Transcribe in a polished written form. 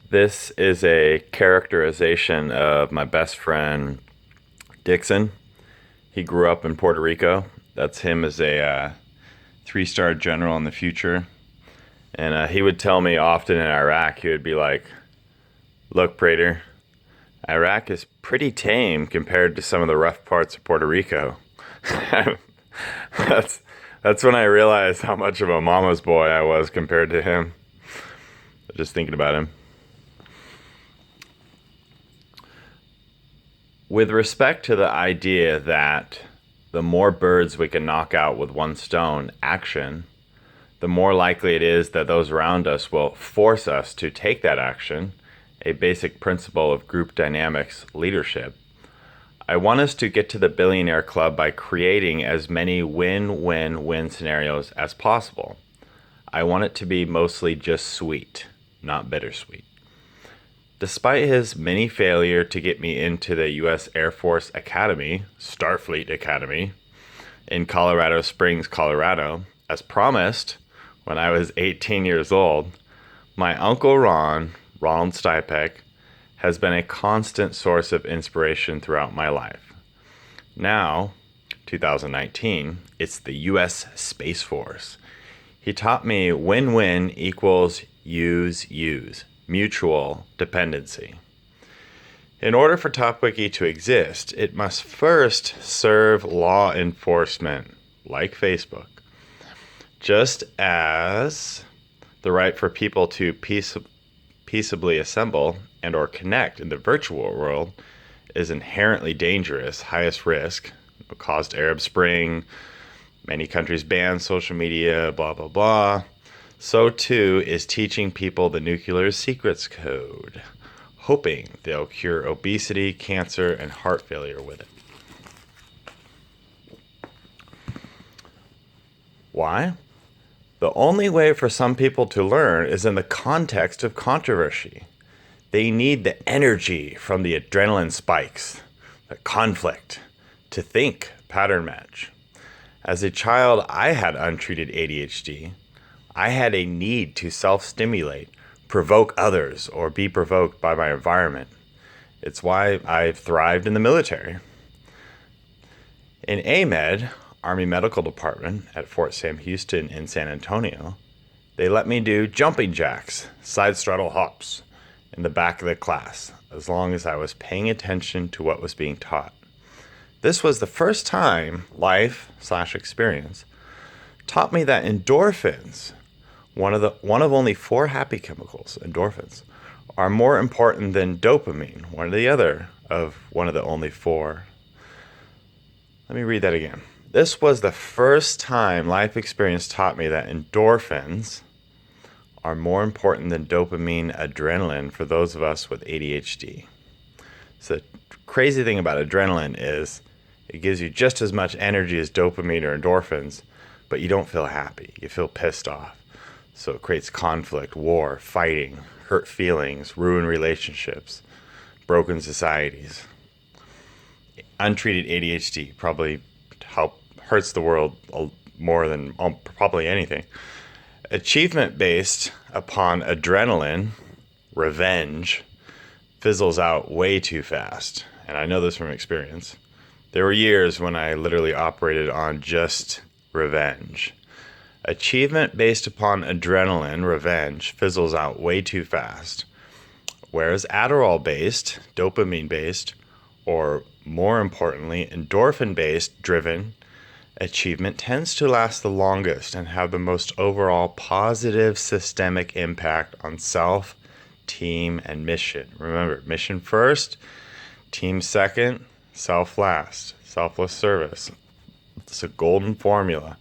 This is a characterization of my best friend Dixon. He grew up in Puerto Rico. That's him as a three-star general in the future. And he would tell me often in Iraq, he would be like, "Look, Prater, Iraq is pretty tame compared to some of the rough parts of Puerto Rico." that's when I realized how much of a mama's boy I was compared to him. Just thinking about him. With respect to the idea that the more birds we can knock out with one stone action, the more likely it is that those around us will force us to take that action, a basic principle of group dynamics leadership, I want us to get to the billionaire club by creating as many win-win-win scenarios as possible. I want it to be mostly just sweet, not bittersweet. Despite his mini failure to get me into the U.S. Air Force Academy, Starfleet Academy, in Colorado Springs, Colorado, as promised when I was 18 years old, my Uncle Ron, Ronald Stipek, has been a constant source of inspiration throughout my life. Now, 2019, it's the U.S. Space Force. He taught me win-win equals use, mutual dependency. In order for top-Wiki to exist, it must first serve law enforcement, like Facebook. Just as the right for people to peaceably assemble and or connect in the virtual world is inherently dangerous, highest risk, caused Arab Spring, many countries banned social media, blah, blah, blah. So too is teaching people the nuclear secrets code, hoping they'll cure obesity, cancer, and heart failure with it. Why? The only way for some people to learn is in the context of controversy. They need the energy from the adrenaline spikes, the conflict, to think, pattern match. As a child, I had untreated ADHD. I had a need to self-stimulate, provoke others, or be provoked by my environment. It's why I thrived in the military. In AMED, Army Medical Department at Fort Sam Houston in San Antonio, they let me do jumping jacks, side straddle hops, in the back of the class, as long as I was paying attention to what was being taught. This was the first time life/experience taught me that endorphins, one of only 4 happy chemicals, endorphins, are more important than dopamine, one of the only 4. Let me read that again. This was the first time life experience taught me that endorphins are more important than dopamine, adrenaline for those of us with ADHD. So the crazy thing about adrenaline is it gives you just as much energy as dopamine or endorphins, but you don't feel happy. You feel pissed off. So it creates conflict, war, fighting, hurt feelings, ruined relationships, broken societies. Untreated ADHD probably hurts the world more than probably anything. Achievement based upon adrenaline, revenge, fizzles out way too fast. And I know this from experience. There were years when I literally operated on just revenge. Achievement based upon adrenaline, revenge, fizzles out way too fast. Whereas Adderall based, dopamine based, or more importantly, endorphin based driven achievement tends to last the longest and have the most overall positive systemic impact on self, team, and mission. Remember, mission first, team second, self last, selfless service. It's a golden formula.